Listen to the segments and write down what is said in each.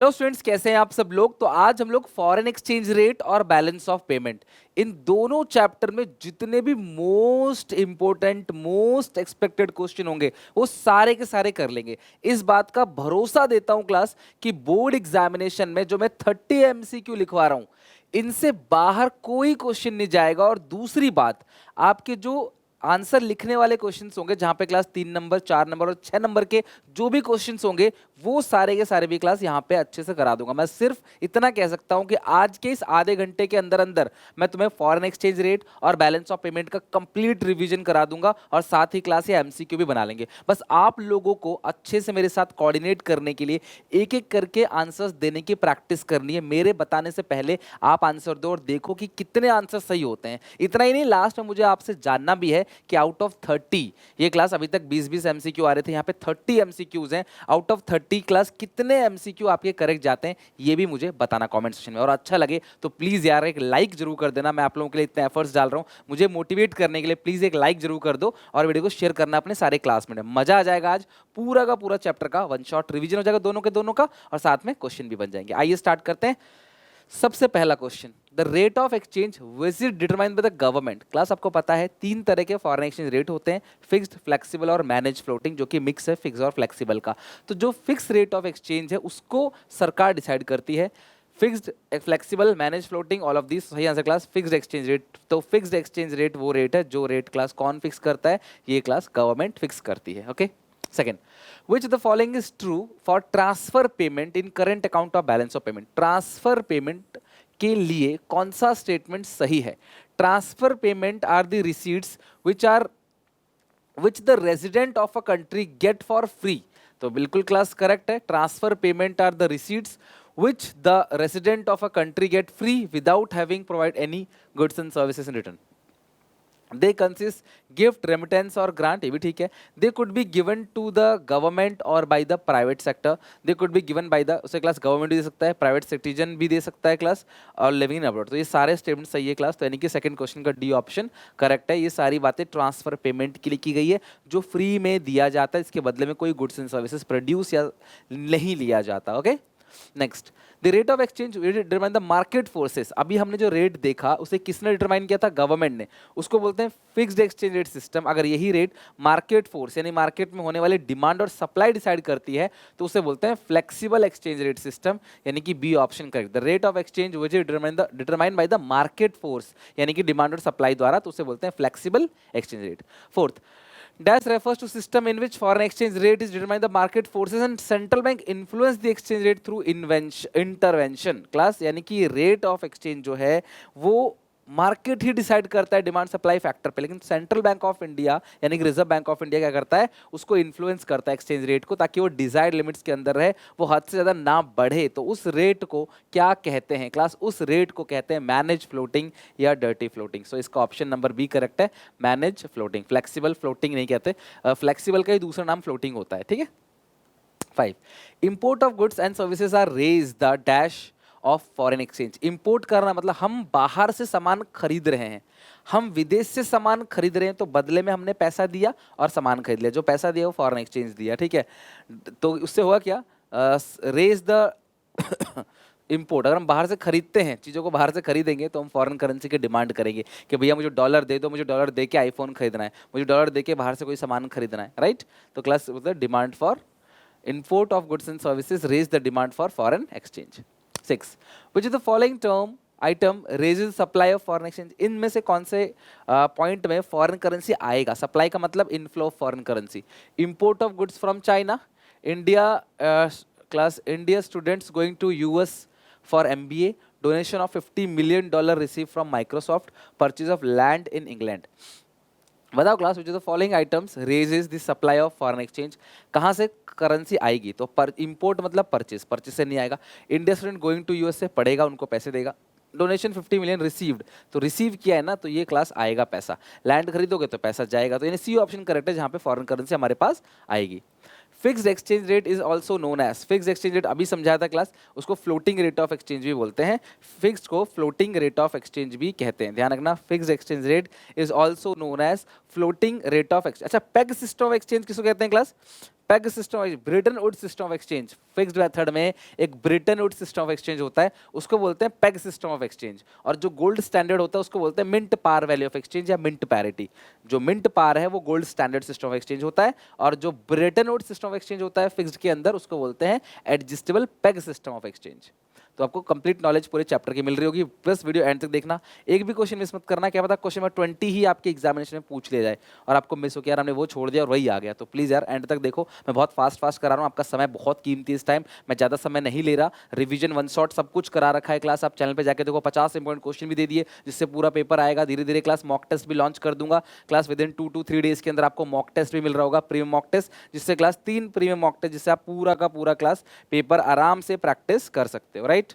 Hello students, कैसे हैं आप सब लोग। तो आज हम लोग फॉरेन एक्सचेंज रेट और बैलेंस ऑफ पेमेंट इन दोनों चैप्टर में जितने भी most important most expected question होंगे वो सारे के सारे कर लेंगे। इस बात का भरोसा देता हूं क्लास कि बोर्ड एग्जामिनेशन में जो मैं 30 एमसीक्यू लिखवा रहा हूं इनसे बाहर कोई क्वेश्चन नहीं जाएगा। और दूसरी बात, आपके जो आंसर लिखने वाले क्वेश्चंस होंगे जहां पे क्लास 3 नंबर 4 नंबर और 6 नंबर के जो भी क्वेश्चंस होंगे वो सारे के सारे भी क्लास यहां पे अच्छे से करा दूंगा। मैं सिर्फ इतना कह सकता हूं कि आज के इस आधे घंटे के अंदर अंदर मैं तुम्हें फॉरेन एक्सचेंज रेट और बैलेंस ऑफ पेमेंट का कंप्लीट रिवीजन करा दूंगा और साथ ही क्लास या एमसीक्यू भी बना लेंगे। बस आप लोगों को अच्छे से मेरे साथ कोऑर्डिनेट करने के लिए एक एक करके आंसर्स देने की प्रैक्टिस करनी है। मेरे बताने से पहले आप आंसर दो और देखो कि कितने आंसर सही होते हैं। इतना ही नहीं, लास्ट में मुझे आपसे जानना भी है कि आउट ऑफ 30, ये क्लास अभी तक 20-20 एमसीक्यू आ रहे थे, यहाँ पे 30 एमसीक्यूज हैं। आउट ऑफ 30 क्लास कितने एमसीक्यू आपके करेक्ट जाते हैं ये भी मुझे बताना कमेंट सेक्शन में। और अच्छा लगे तो प्लीज यार एक लाइक जरूर कर देना। मैं आप लोगों के लिए इतने एफर्ट्स डाल रहा हूँ, मुझे मोटिवेट करने के लिए प्लीज एक लाइक जरूर कर दो और वीडियो को शेयर करना अपने सारे क्लासमेट में। मजा आ जाएगा। आज पूरा का पूरा चैप्टर का वन शॉट रिवीजन हो जाएगा दोनों के दोनों का और साथ में क्वेश्चन भी बन जाएंगे। आइए स्टार्ट करते हैं। सबसे पहला question, the rate of exchange which is determined by the government. Class आपको पता है 3 तरह के फॉरेन एक्सचेंज रेट होते हैं, फिक्स्ड, फ्लेक्सिबल और मैनेज फ्लोटिंग, जो कि मिक्स है फिक्स और फ्लेक्सिबल का। तो जो फिक्स रेट ऑफ एक्सचेंज है उसको सरकार डिसाइड करती है। Fixed, flexible, manage, floating, all of this सही answer class fixed exchange rate. तो फिक्स्ड एक्सचेंज रेट वो रेट है जो रेट क्लास कौन फिक्स करता है, ये क्लास गवर्नमेंट फिक्स करती है। Okay. Second, which the following is true for transfer payment in current account of balance of payment। Transfer payment के लिए कौन सा स्टेटमेंट सही है। Transfer payment are the receipts which the resident of a country get for free। तो बिल्कुल class correct है। Transfer payment are the receipts which the resident of a country get free without having provide any goods and services in return। They consist gift, remittance और grant, ये भी ठीक है। They could be given to the government और by the private sector. They could be given by the, उसे class government भी दे सकता है, प्राइवेट सिटीजन भी दे सकता है क्लास, और लिविंग इन अब्रॉड। तो ये सारे स्टेटमेंट सही है क्लास। तो यानी कि सेकंड क्वेश्चन का डी ऑप्शन करेक्ट है। ये सारी बातें ट्रांसफर पेमेंट के लिए की गई है, जो फ्री में दिया जाता है, इसके बदले में कोई गुड्स एंड सर्विसेज प्रोड्यूस या नहीं लिया जाता। Okay. Next, the rate of exchange determine the market forces. अभी हमने जो रेट देखा उसे किसने डिटरमाइन किया था, गवर्नमेंट ने। उसको बोलते हैं फिक्स्ड एक्सचेंज रेट सिस्टम। अगर यही रेट मार्केट फोर्स यानी मार्केट में होने वाले डिमांड और सप्लाई डिसाइड करती है तो उसे बोलते हैं फ्लेक्सिबल एक्सचेंज रेट सिस्टम, यानी कि B option correct. The rate of exchange which is determine by the market force यानी कि डिमांड और सप्लाई द्वारा, तो उसे बोलते हैं flexible exchange rate. Fourth, dash refers to system in which foreign exchange rate is determined by the market forces and central bank influence the exchange rate through intervention। Class यानी कि rate of exchange जो है वो market ही decide करता है demand supply factor पे, लेकिन central bank of India यानी कि रिजर्व बैंक ऑफ इंडिया क्या करता है, उसको इन्फ्लुएंस करता है एक्सचेंज रेट को, ताकि वो डिजायर्ड लिमिट्स के अंदर रहे, वो हद से ज्यादा ना बढ़े। तो उस रेट को क्या कहते हैं क्लास, उस रेट को कहते हैं मैनेज फ्लोटिंग या डर्टी फ्लोटिंग। सो इसका ऑप्शन नंबर बी करेक्ट है, मैनेज फ्लोटिंग। फ्लेक्सिबल फ्लोटिंग नहीं कहते, फ्लेक्सिबल का ही दूसरा नाम फ्लोटिंग होता है। ठीक है। 5, import of goods and services are raise the dash of foreign exchange. Import करना मतलब हम बाहर से सामान खरीद रहे हैं, हम विदेश से सामान खरीद रहे हैं, तो बदले में हमने पैसा दिया और सामान खरीद लिया। जो पैसा दिया वो फॉरेन एक्सचेंज दिया। ठीक है। तो उससे हुआ क्या, रेज द इंपोर्ट। अगर हम बाहर से खरीदते हैं, चीज़ों को बाहर से खरीदेंगे तो हम फॉरेन करेंसी की डिमांड करेंगे कि भैया मुझे डॉलर दे दो, मुझे डॉलर दे के आईफोन खरीदना है, मुझे डॉलर दे के बाहर से कोई सामान खरीदना है। राइट। तो class demand for import of goods and services raise the demand for foreign exchange। 6, which is the following item raises supply of foreign exchange। इनमें से कौन से पॉइंट में फॉरेन करेंसी आएगा। सप्लाई का मतलब inflow of foreign currency. Import of goods from China, India, class India students going to US for MBA, donation of $50 million receive from Microsoft, purchase of land in England. बताओ class, which is the following items raises the supply of foreign exchange. कहाँ से currency आएगी, तो import मतलब purchase, purchase से नहीं आएगा। India student going to US से पढ़ेगा, उनको पैसे देगा। डोनेशन 50 मिलियन रिसीव्ड, तो रिसीव किया है ना, तो ये क्लास आएगा पैसा। लैंड खरीदोगे तो पैसा जाएगा। तो यानी सी ऑप्शन करेक्ट है, जहाँ पे फॉरेन करेंसी हमारे पास आएगी। Fixed exchange rate is also known as, fixed exchange rate अभी समझाया था क्लास, उसको फ्लोटिंग रेट ऑफ एक्सचेंज भी बोलते हैं। फिक्स्ड को फ्लोटिंग रेट ऑफ एक्सचेंज भी कहते हैं, ध्यान रखना। Fixed exchange rate is also known as floating rate of exchange. अच्छा, पेग सिस्टम ऑफ एक्सचेंज किसको कहते हैं class, peg system, Bretton Wood system of exchange, fixed method में एक Bretton Wood system of exchange होता है, उसको बोलते हैं पेग सिस्टम ऑफ एक्सचेंज। और जो गोल्ड स्टैंडर्ड होता है उसको बोलते हैं mint par value of exchange या मिंट पैरिटी। जो मिंट पार है वो gold standard system of exchange होता है, और जो Bretton Wood system of exchange होता है फिक्स्ड के अंदर, उसको बोलते हैं adjustable peg system of exchange. तो आपको कंप्लीट नॉलेज पूरे चैप्टर की मिल रही होगी, बस वीडियो एंड तक देखना, एक भी क्वेश्चन मिस मत करना, क्या पता क्वेश्चन नंबर 20 ही आपके एग्जामिनेशन में पूछ लिया जाए और आपको मिस हो कि यार हमने वो छोड़ दिया और वही आ गया। तो प्लीज़ यार एंड तक देखो, मैं बहुत फास्ट करा रहा हूँ, आपका समय बहुत कीमती इस टाइम, मैं ज़्यादा समय नहीं ले रहा, रिवीजन वन शॉट सब कुछ करा रखा है क्लास, आप चैनल पर जाकर देखो, 50 इंपॉर्टेंट क्वेश्चन भी दे दिए जिससे पूरा पेपर आएगा। धीरे धीरे क्लास मॉक टेस्ट भी लॉन्च कर दूंगा, class with in 2 to 3 days के अंदर आपको मॉक टेस्ट भी मिल रहा होगा, प्रीमियम मॉक टेस्ट, जिससे क्लास 3 प्रीमियम मॉक टेस्ट, जिससे आप पूरा का पूरा क्लास पेपर आराम से प्रैक्टिस कर सकते हो, right.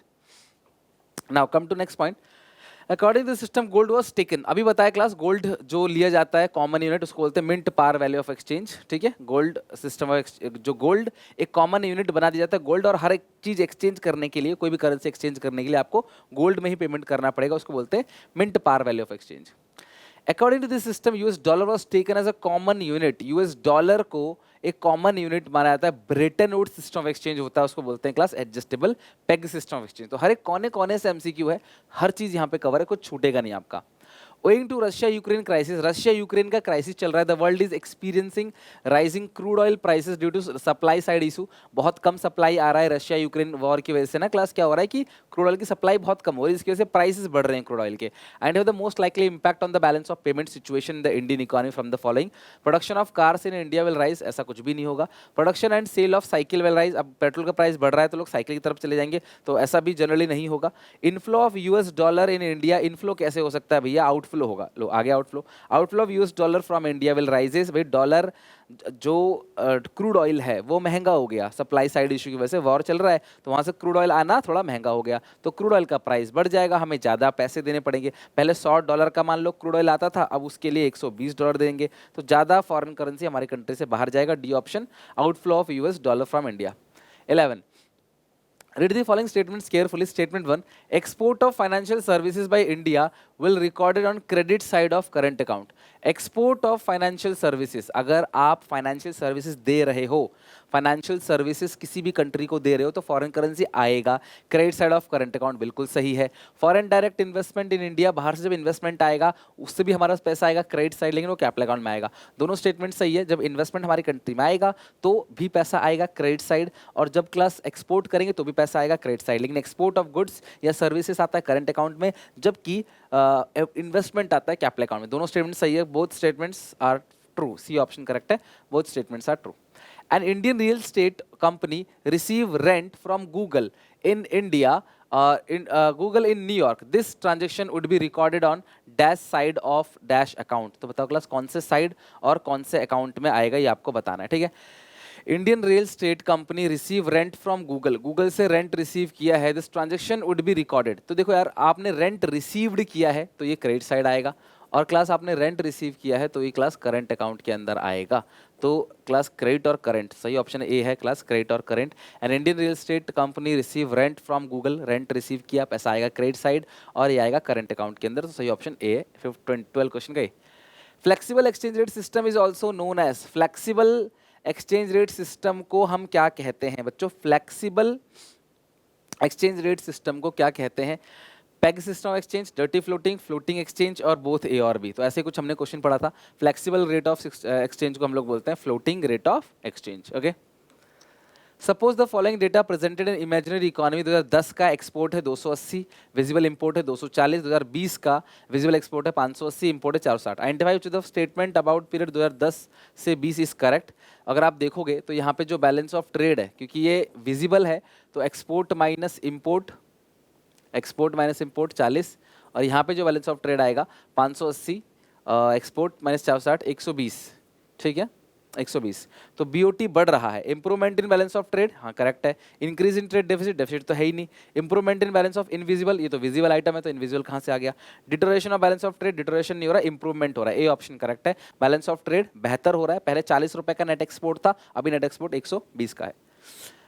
Now come to next point. According to the system, gold was taken. अभी बताया क्लास, गोल्ड जो लिया जाता है कॉमन यूनिट उसको बोलते हैं mint par value of exchange, ठीक है। गोल्ड सिस्टम ऑफ जो गोल्ड एक कॉमन यूनिट बना दिया जाता है गोल्ड, और हर एक चीज एक्सचेंज करने के लिए, कोई भी करेंसी एक्सचेंज करने के लिए आपको गोल्ड में ही पेमेंट करना पड़ेगा, उसको बोलते हैं mint par value of exchange. According to this system US dollar was taken as a common unit, US dollar को एक कॉमन यूनिट माना जाता है, Bretton Wood system of exchange होता है, उसको बोलते हैं class adjustable peg system of exchange. तो हर एक कोने कोने से एमसीक्यू है, हर चीज यहाँ पे कवर है, कुछ छूटेगा नहीं आपका। Owing to Russia Ukraine crisis, Russia Ukraine का क्राइसिस चल रहा है, the world is experiencing rising crude oil prices due to supply side issue. बहुत कम सप्लाई आ रहा है रशिया यूक्रेन वॉर की वजह से ना क्लास, क्या हो रहा है कि क्रूड ऑयल की सप्लाई बहुत कम हो रही है, इसकी वजह से प्राइसेस बढ़ रहे हैं क्रूड ऑयल के, and have the most likely impact on the balance of payment situation in the Indian economy from the following. Production of cars in India will rise, ऐसा कुछ भी नहीं होगा। Production and sale of cycle will rise, अब petrol का price बढ़ रहा है तो लोग साइकिल की तरफ चले जाएंगे, तो ऐसा भी जनरली नहीं होगा। Inflow of US dollar in India, inflow कैसे हो सकता है भैया, आउटफ्लो होगा। लो आगे outflow, outflow of US dollar from India will rises, भाई डॉलर जो क्रूड ऑयल है वो महंगा हो गया, सप्लाई साइड इशू की वजह से, वॉर चल रहा है तो वहां से क्रूड ऑयल आना थोड़ा महंगा हो गया, तो क्रूड ऑयल का प्राइस बढ़ जाएगा, हमें ज़्यादा पैसे देने पड़ेंगे। पहले $100 का मान लो क्रूड ऑयल आता था, अब उसके लिए $120 देंगे, तो ज़्यादा फॉरेन करेंसी हमारी कंट्री से बाहर जाएगा। D option, outflow of US dollar from India. 11, read the following statements carefully. Statement 1, export of financial services by India will recorded on credit side of current account. Export of financial services, अगर आप financial services दे रहे हो, financial services किसी भी country को दे रहे हो तो फॉरेन करेंसी आएगा, credit side of current account, बिल्कुल सही है। Foreign direct investment in India, बाहर से जब इन्वेस्टमेंट आएगा उससे भी हमारा पैसा आएगा क्रेडिट साइड, लेकिन वो कैपिटल अकाउंट में आएगा। दोनों स्टेटमेंट सही है, जब इन्वेस्टमेंट हमारी कंट्री में आएगा तो भी पैसा आएगा क्रेडिट साइड, और जब क्लास एक्सपोर्ट करेंगे तो भी पैसा आएगा क्रेडिट साइड, लेकिन एक्सपोर्ट ऑफ गुड्स या सर्विसेज आता है करंट अकाउंट में, जबकि इन्वेस्टमेंट आता है कैपिटल अकाउंट में। दोनों स्टेटमेंट सही है, both statements are true, C option correct है, both statements are true. An Indian real estate company receive rent from Google in India, Google in New York. This transaction would be recorded on dash side of dash account. तो बताओ class कौन से side और कौन से account में आएगा, ये आपको बताना है, ठीक है। Indian real estate company receive rent from Google, Google से रेंट रिसीव किया है, this transaction would be recorded. तो देखो यार, आपने रेंट रिसीव्ड किया है तो ये क्रेडिट साइड आएगा, और क्लास आपने रेंट रिसीव किया है तो ये क्लास करंट अकाउंट के अंदर आएगा। तो क्लास क्रेडिट और करंट, सही ऑप्शन ए है क्लास क्रेडिट और current. And Indian real estate company receive rent from Google, rent receive किया, पैसा आएगा क्रेडिट साइड और ये आएगा करंट अकाउंट के अंदर, तो सही ऑप्शन ए है। 12 क्वेश्चन गए। Flexible exchange rate system is also known as, flexible exchange rate system को हम क्या कहते हैं बच्चों, फ्लेक्सिबल एक्सचेंज रेट सिस्टम को क्या कहते हैं, peg system of exchange, dirty floating, floating exchange, और बोथ ए और बी। तो ऐसे कुछ हमने क्वेश्चन पढ़ा था। फ्लेक्सिबल रेट ऑफ एक्सचेंज को हम लोग बोलते हैं floating rate of exchange, okay. Suppose the following data presented in imaginary economy, 2010 का एक्सपोर्ट है 280, विजिबल इंपोर्ट है 240, 2020 का विजिबल एक्सपोर्ट है 580, इंपोर्ट है 460। Identify which of the statement about period 2010 से 20 इज करेक्ट। अगर आप देखोगे तो यहाँ पे जो बैलेंस ऑफ ट्रेड है, क्योंकि ये विजिबल है तो export minus import, export minus import 40, और यहाँ पे जो बैलेंस ऑफ ट्रेड आएगा 580, एक्सपोर्ट माइनस 460, 120, ठीक है 120। तो बीओटी बढ़ रहा है। Improvement in balance of trade, हाँ करेक्ट है। Increase in trade deficit, deficit तो है ही नहीं। Improvement in balance of invisible, ये तो विजिबल आइटम है तो इनविजिबल कहाँ से आ गया। Deterioration of balance of trade, deterioration नहीं हो रहा, इंप्रूवमेंट हो रहा है, ए ऑप्शन करेक्ट है। बैलेंस ऑफ ट्रेड बेहतर हो रहा है, पहले 40 रुपए का नेट एक्सपोर्ट था, अभी नेट एक्सपोर्ट 120 का है।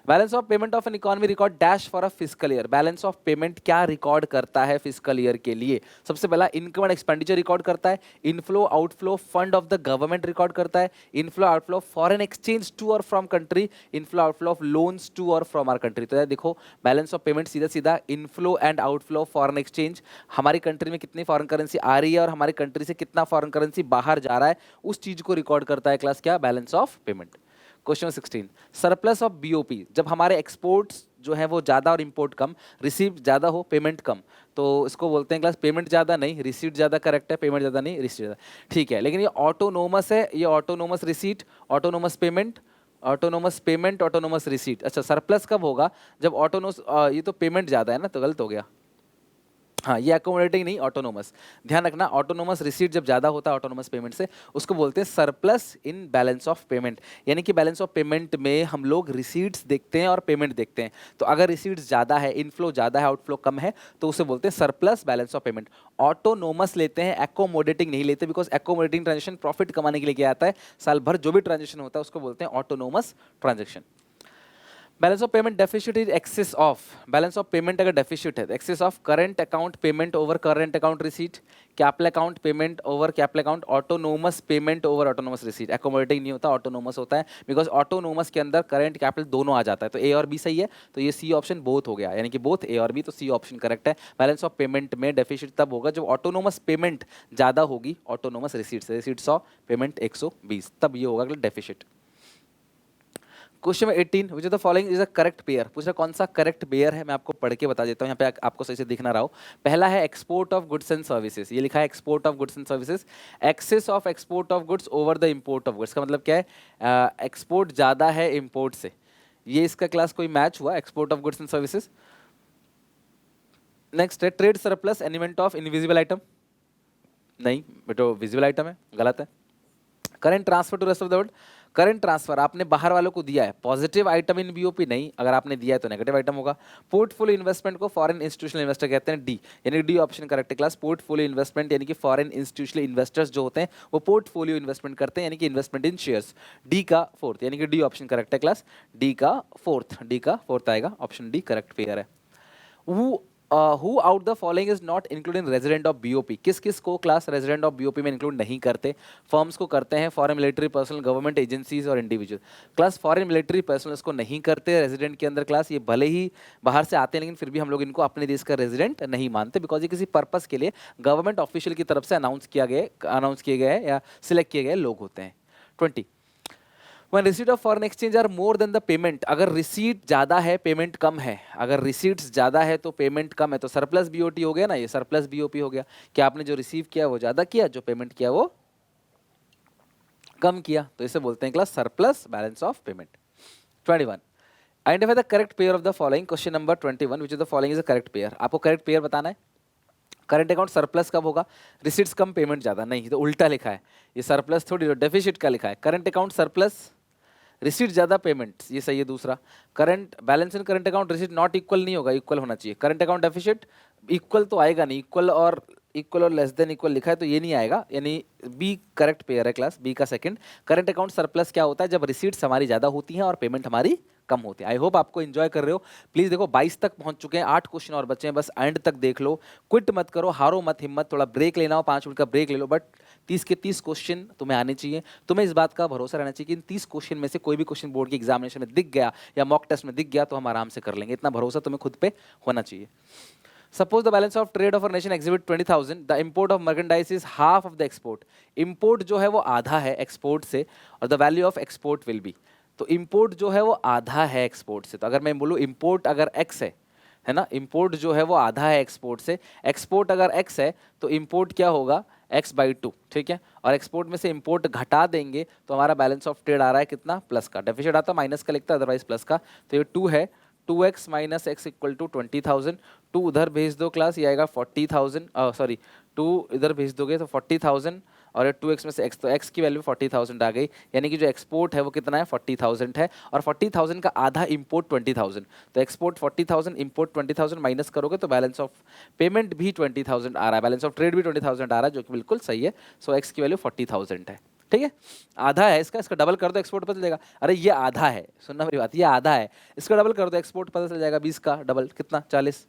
Balance of payment of an economy record dash for a physical year. Balance of payment क्या रिकॉर्ड करता है फिजिकल ईयर के लिए? सबसे पहला इनकम एंड एक्सपेंडिचर रिकॉर्ड करता है, inflow outflow fund of the government record करता है, inflow outflow foreign exchange to और from country, inflow outflow of loans to और फ्रॉम आर कंट्री। तो यार देखो बैलेंस ऑफ पेमेंट सीधा सीधा inflow and outflow foreign exchange, हमारी कंट्री में कितनी फॉरेन करेंसी आ रही है और हमारी कंट्री से कितना फॉरेन करेंसी बाहर जा रहा है, उस चीज को रिकॉर्ड करता है क्लास क्या? Balance of payment. Question 16, surplus of BOP, जब हमारे एक्सपोर्ट्स जो है वो ज्यादा और इंपोर्ट कम, रिसीव ज्यादा हो पेमेंट कम, तो इसको बोलते हैं क्लास पेमेंट ज्यादा नहीं रिसीट ज्यादा। करेक्ट है, पेमेंट ज्यादा नहीं रिसीट ज्यादा, ठीक है। लेकिन ये ऑटोनोमस है, ये autonomous receipt, autonomous payment, autonomous payment, autonomous receipt. अच्छा सरप्लस कब होगा? जब ऑटोनोमस, ये तो पेमेंट ज्यादा है ना, तो गलत हो गया। हाँ ये अकोमोडेटिंग नहीं, ऑटोनोमस। ध्यान रखना ऑटोनोमस रिसीट जब ज्यादा होता है ऑटोनोमस पेमेंट से, उसको बोलते हैं surplus in balance of payment. यानी कि बैलेंस ऑफ पेमेंट में हम लोग रिसीट्स देखते हैं और पेमेंट देखते हैं, तो अगर रिसीट्स ज्यादा है, इनफ्लो ज्यादा है, आउटफ्लो कम है, तो उसे बोलते हैं surplus balance of payment. Autonomous लेते हैं, एकोमोडेटिंग नहीं लेते, बिकॉज एकोमोडेटिंग ट्रांजेक्शन प्रॉफिट कमाने के लिए किया जाता है, साल भर जो भी ट्रांजेक्शन होता है उसको बोलते हैं autonomous transaction. Balance of payment deficit is excess of, balance of payment अगर डेफिसिट है तो excess of current account payment over current account receipt, capital account payment over capital account, autonomous payment over autonomous receipt. Accommodating नहीं होता, autonomous होता है, because autonomous के अंदर current capital दोनों आ जाता है, तो ए और बी सही है, तो ये सी ऑप्शन बोथ हो गया, यानी कि बोथ ए और बी, तो सी ऑप्शन करेक्ट है। बैलेंस ऑफ पेमेंट में डेफिसिट तब होगा जब ऑटोनोमस पेमेंट ज्यादा होगी ऑटोनोमस रिसीट से, रिसीट 100 पेमेंट 120, तब ये होगा deficit. Question 18, which of the following is a correct pair. पूछ रहा कौन सा करेक्ट पेयर है, मैं आपको पढ़ के बता देता हूँ, यहाँ पे आपको सही से दिख ना रहा हो। पहला है export of goods and services, ये लिखा है export of goods and services, excess of export of goods over the import of goods, का मतलब क्या है? एक्सपोर्ट ज्यादा है इंपोर्ट से, ये इसका क्लास कोई मैच हुआ export of goods and services. Next है trade surplus element of invisible item, नहीं बेटो विजिबल आइटम है, गलत है। Current transfer to rest of the world, current transfer आपने बाहर वालों को दिया है, पॉजिटिव आइटम इन बीओपी नहीं, अगर आपने दिया है तो नेगेटिव आइटम होगा। पोर्टफोलियो इन्वेस्टमेंट को फॉरेन इंस्टीट्यूशनल इन्वेस्टर कहते हैं, डी, यानी डी ऑप्शन करेक्ट है क्लास। पोर्टफोलियो इन्वेस्टमेंट यानी कि फॉरेन इंस्टीट्यूशनल इन्वेस्टर्स जो होते हैं वो पोर्टफोलियो इन्वेस्टमेंट करते हैं, यानी कि इन्वेस्टमेंट इन शेयर्स, डी का फोर्थ, यानी कि डी ऑप्शन करेक्ट है क्लास, डी का फोर्थ आएगा, ऑप्शन डी करेक्ट पेयर है। Who out the following is not including resident of BOP, किस किस को क्लास रेजिडेंट ऑफ बीओपी में इंक्लूड नहीं करते? फर्म्स को करते हैं, foreign military personnel, government agencies और individual. Class foreign military personnel को नहीं करते रेजिडेंट के अंदर क्लास, ये भले ही बाहर से आते हैं लेकिन फिर भी हम लोग इनको अपने देश का रेजिडेंट नहीं मानते, बिकॉज ये किसी पर्पस के लिए गवर्नमेंट ऑफिशियल की तरफ से अनाउंस किए गए या सिलेक्ट किए गए लोग होते हैं। 20, when receipt of foreign exchange are more than the payment, अगर रिसीट ज्यादा है पेमेंट कम है, अगर रिसीट्स ज्यादा है तो पेमेंट कम है, तो सरप्लस बीओटी हो गया ना, ये सरप्लस बीओपी हो गया कि आपने जो रिसीव किया वो ज्यादा किया, जो पेमेंट किया वो कम किया, तो इसे बोलते हैं class surplus balance of payment. 21, identify the correct pair of the following, question number 21, which is the following is a correct pair. आपको करेक्ट पेयर बताना है। करंट अकाउंट सरप्लस कब होगा? रिसीट्स कम पेमेंट ज्यादा, नहीं तो उल्टा लिखा है, ये सरप्लस थोड़ी, डेफिसिट का लिखा है। करंट अकाउंट सरप्लस, रिसीट ज्यादा पेमेंट, ये सही है। दूसरा current balance in current account receipt not equal नहीं होगा, इक्वल होना चाहिए। करंट अकाउंट डेफिसिट इक्वल तो आएगा नहीं, इक्वल और लेस देन इक्वल लिखा है तो ये नहीं आएगा, यानी बी करेक्ट पेयर है क्लास, बी का सेकंड। करंट अकाउंट सरप्लस क्या होता है? जब रिसीट्स हमारी ज्यादा होती हैं और पेमेंट हमारी कम होती है। आई होप आपको एंजॉय कर रहे हो। प्लीज देखो 22 तक पहुंच चुके हैं, 8 क्वेश्चन और बचे हैं, बस एंड तक देख लो, क्विट मत करो, हारो मत, हिम्मत, थोड़ा ब्रेक लेना हो, 5 मिनट का ब्रेक ले लो, बट 30 के 30 क्वेश्चन तुम्हें आने चाहिए। तुम्हें इस बात का भरोसा रहना चाहिए कि इन 30 क्वेश्चन में से कोई भी क्वेश्चन बोर्ड के एग्जामिनेशन में दिख गया या मॉक टेस्ट में दिख गया तो हम आराम से कर लेंगे, इतना भरोसा तुम्हें खुद पे होना चाहिए। Suppose the balance of trade of a nation exhibit 20,000, the import of merchandise is half of the export. Import जो है वो आधा है एक्सपोर्ट से, और the value of export will be, तो import जो है वो आधा है एक्सपोर्ट से, तो अगर मैं बोलूँ import अगर x है ना, import जो है वो आधा है एक्सपोर्ट से, एक्सपोर्ट अगर x है तो import क्या होगा? x/2, ठीक है, और एक्सपोर्ट में से इंपोर्ट घटा देंगे तो हमारा बैलेंस ऑफ ट्रेड आ रहा है कितना? प्लस का। डेफिसिट आता माइनस का लिखता है, अदरवाइज प्लस का, तो ये 2 है, 2x minus x equal to 20,000, 2 उधर भेज दो क्लास, ये आएगा 40,000, सॉरी 2 इधर भेज दोगे तो 40,000, और ये 2x में से x, तो x की वैल्यू 40,000 आ गई, यानी कि जो एक्सपोर्ट है वो कितना है? 40,000 है, और 40,000 का आधा इंपोर्ट 20,000, तो एक्सपोर्ट 40,000 इंपोर्ट 20,000 माइनस करोगे तो बैलेंस ऑफ पेमेंट भी 20,000 आ रहा है, बैलेंस ऑफ ट्रेड भी 20,000 आ रहा है, जो कि बिल्कुल सही है। सो x की वैल्यू 40,000 है। ठीक है, आधा है इसका, इसका डबल कर दो एक्सपोर्ट पता चल जाएगा। अरे ये आधा है, सुनना मेरी बात, ये आधा है, इसका डबल कर दो एक्सपोर्ट पता चल जाएगा। 20 का डबल कितना, 40।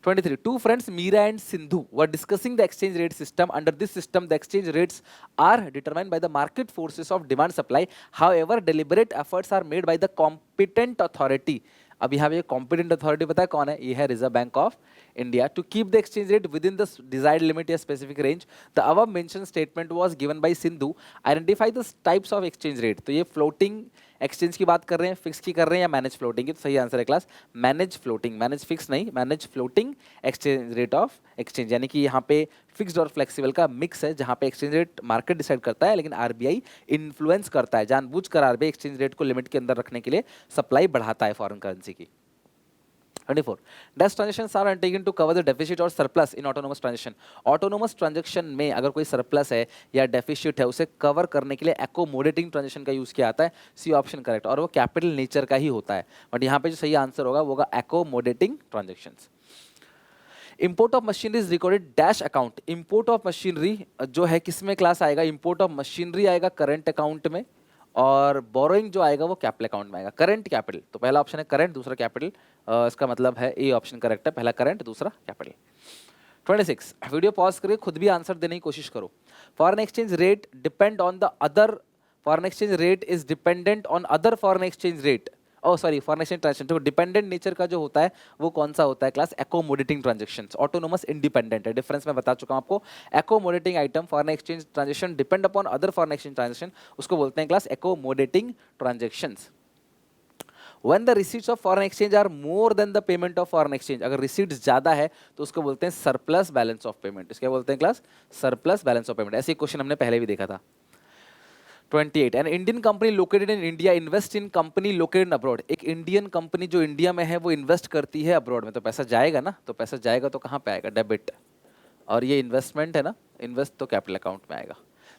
23. Two friends, Meera and Sindhu, were discussing the exchange rate system. Under this system, the exchange rates are determined by the market forces of demand supply. However, deliberate efforts are made by the competent authority. अब यहाँ पे ये competent authority पता है कौन है? ये है reserve bank of India, to keep the exchange rate within the desired limit या specific range. The above mentioned statement was given by Sindhu. Identify the types of exchange rate. तो ये floating exchange की बात कर रहे हैं, fix की कर रहे हैं या मैनेज फ्लोटिंग की? तो सही आंसर है class manage floating, manage fix नहीं, manage floating exchange rate of exchange, यानी कि यहाँ पे फिक्स्ड और फ्लेक्सिबल का मिक्स है, जहाँ पे एक्सचेंज रेट मार्केट डिसाइड करता है लेकिन आरबीआई इन्फ्लुएंस करता है, जानबूझकर आरबीआई एक्सचेंज रेट को लिमिट के अंदर रखने के लिए सप्लाई बढ़ाता है फॉरेन करेंसी की। 24. Dash transactions are undertaken to cover the deficit or surplus in autonomous transaction. Autonomous transaction में अगर कोई surplus है या deficit है उसे cover करने के लिए accommodating transaction का यूज़ किया जाता है। C ऑप्शन करेक्ट, और वो capital nature का ही होता है, बट यहाँ पे जो सही आंसर होगा वो होगा accommodating transactions. Import of machinery is recorded dash account. Import of machinery जो है किस में क्लास आएगा? Import of machinery आएगा current account में, और बोरोइंग जो आएगा वो कैपिटल अकाउंट में आएगा। करंट कैपिटल, तो पहला ऑप्शन है करंट, दूसरा कैपिटल, इसका मतलब है ए ऑप्शन करेक्ट है, पहला करंट दूसरा कैपिटल। 26. वीडियो पॉज करके खुद भी आंसर देने की कोशिश करो। Foreign exchange rate depend on the other, foreign exchange rate is dependent on other foreign exchange rate, sorry foreign exchange transaction. तो डिपेंडेंट नेचर का जो होता है वो कौन सा होता है class? Accommodating transactions. Autonomous independent है, डिफरेंस मैं बता चुका हूं आपको। Accommodating item foreign exchange transaction depend upon other foreign exchange transaction, उसको बोलते हैं class accommodating transactions. When the receipts of foreign exchange are more than the payment of foreign exchange, अगर receipts ज्यादा है तो उसको बोलते हैं surplus balance of payment। इसके बोलते हैं class surplus balance of payment। ऐसे क्वेश्चन हमने पहले भी देखा था। 28. An Indian company located in India invest in company located in abroad. एक इंडियन कंपनी जो इंडिया में है वो इन्वेस्ट करती है अब्रॉड में, तो पैसा जाएगा ना, तो पैसा जाएगा तो कहाँ पे आएगा? डेबिट, और ये इन्वेस्टमेंट है ना, इन्वेस्ट तो कैपिटल अकाउंट में आएगा।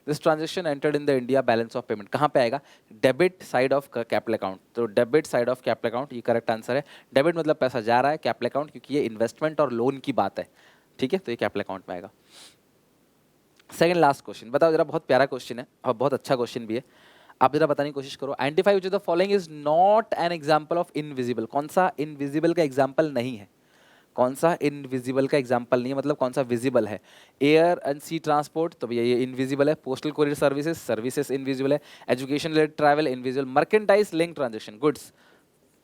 This transaction entered in the India balance of payment, कहाँ पे आएगा? Debit side of capital account. तो debit side of capital account ये करेक्ट आंसर है। डेबिट मतलब पैसा जा रहा है, कैपिटल अकाउंट क्योंकि ये इन्वेस्टमेंट और लोन की बात है, ठीक है, तो ये कैपिटल अकाउंट में आएगा। सेकंड लास्ट क्वेश्चन बताओ जरा, बहुत प्यारा क्वेश्चन है और बहुत अच्छा क्वेश्चन भी है, आप जरा बताने की कोशिश करो। Identify which of the following is not an example of invisible. कौन सा इनविजिबल का एग्जांपल नहीं है? कौन सा इनविजिबल का एग्जांपल नहीं है, मतलब कौन सा विजिबल है? एयर एंड सी ट्रांसपोर्ट, तो भैया ये इनविजिबल है। Postal courier services, services invisible है। Education related travel invisible. Merchandise link transaction, goods,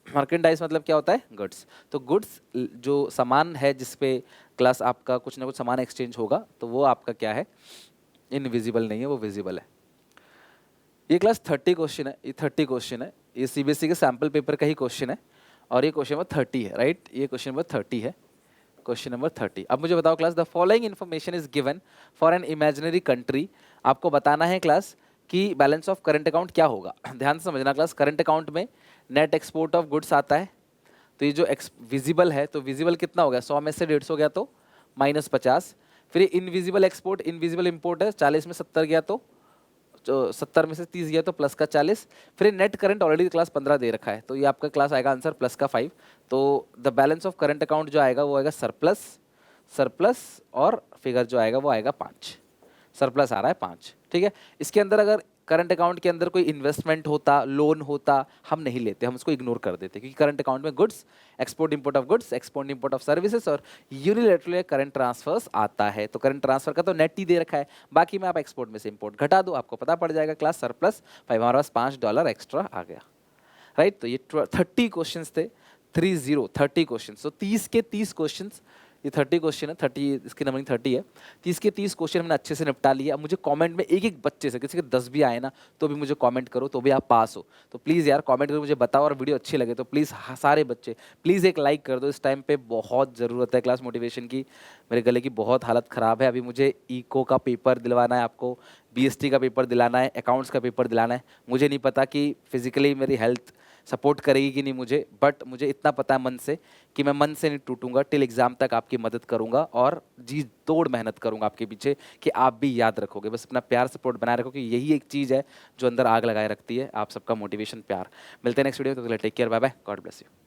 merchandise मतलब क्या होता है? गुड्स। तो गुड्स जो सामान है जिसपे क्लास आपका कुछ ना कुछ सामान एक्सचेंज होगा, तो वो आपका क्या है? इनविजिबल नहीं है, वो विजिबल है। ये क्लास 30 क्वेश्चन है, ये 30 क्वेश्चन है, ये सीबीएसई के सैम्पल पेपर का ही क्वेश्चन है, और ये क्वेश्चन नंबर 30 है, राइट? ये क्वेश्चन नंबर 30 है, क्वेश्चन नंबर 30। अब मुझे बताओ class, the following information is given for an imaginary country. आपको बताना है क्लास कि बैलेंस ऑफ करंट अकाउंट क्या होगा। ध्यान से समझना क्लास, करंट अकाउंट में नेट एक्सपोर्ट ऑफ गुड्स आता है, तो ये जो विजिबल है, तो विजिबल कितना हो गया? 100 में से 150 गया तो -50। फिर इनविजिबल एक्सपोर्ट, इनविजिबल इंपोर्ट है, 40 में 70 गया तो 70 में से 30 गया तो प्लस का 40। फिर नेट करंट ऑलरेडी क्लास 15 दे रखा है, तो ये आपका क्लास आएगा आंसर प्लस का 5। तो the balance of current account जो आएगा वो आएगा सरप्लस, सरप्लस, और फिगर जो आएगा वो आएगा 5। सरप्लस आ रहा है 5, ठीक है। इसके अंदर अगर करंट अकाउंट के अंदर कोई इन्वेस्टमेंट होता, लोन होता, हम नहीं लेते, हम उसको इग्नोर कर देते, क्योंकि करंट अकाउंट में goods, export import of goods, export import of services और यूनिलैटरल करंट ट्रांसफर्स आता है। तो करंट ट्रांसफर का तो नेट ही दे रखा है, बाकी में आप एक्सपोर्ट में से इंपोर्ट घटा दो, आपको पता पड़ जाएगा क्लास सरप्लस 5। हमारे पास $5 एक्स्ट्रा आ गया, राइट। तो ये 30 क्वेश्चन थे, 30 क्वेश्चन। तो 30 के 30 क्वेश्चन, ये 30 क्वेश्चन है, 30 इसकी नंबरिंग 30 है, 30 के 30 क्वेश्चन मैंने अच्छे से निपटा लिया। अब मुझे कमेंट में एक एक बच्चे से, किसी के 10 भी आए ना तो भी मुझे कमेंट करो, तो भी आप पास हो। तो प्लीज़ यार कमेंट करो, मुझे बताओ, और वीडियो अच्छी लगे तो प्लीज़ सारे बच्चे प्लीज़ एक लाइक कर दो। इस टाइम पे बहुत ज़रूरत है क्लास मोटिवेशन की, मेरे गले की बहुत हालत ख़राब है। अभी मुझे इको का पेपर दिलवाना है, आपको बीएसटी का पेपर दिलाना है, अकाउंट्स का पेपर दिलाना है। मुझे नहीं पता कि फिजिकली मेरी हेल्थ सपोर्ट करेगी कि नहीं मुझे, बट मुझे इतना पता है मन से कि मैं मन से नहीं टूटूंगा, टिल एग्जाम तक आपकी मदद करूंगा और जी तोड़ मेहनत करूंगा आपके पीछे, कि आप भी याद रखोगे। बस अपना प्यार सपोर्ट बनाए रखो, कि यही एक चीज़ है जो अंदर आग लगाए रखती है आप सबका मोटिवेशन, प्यार। मिलते हैं नेक्स्ट वीडियो, तो take care, bye bye, God bless you.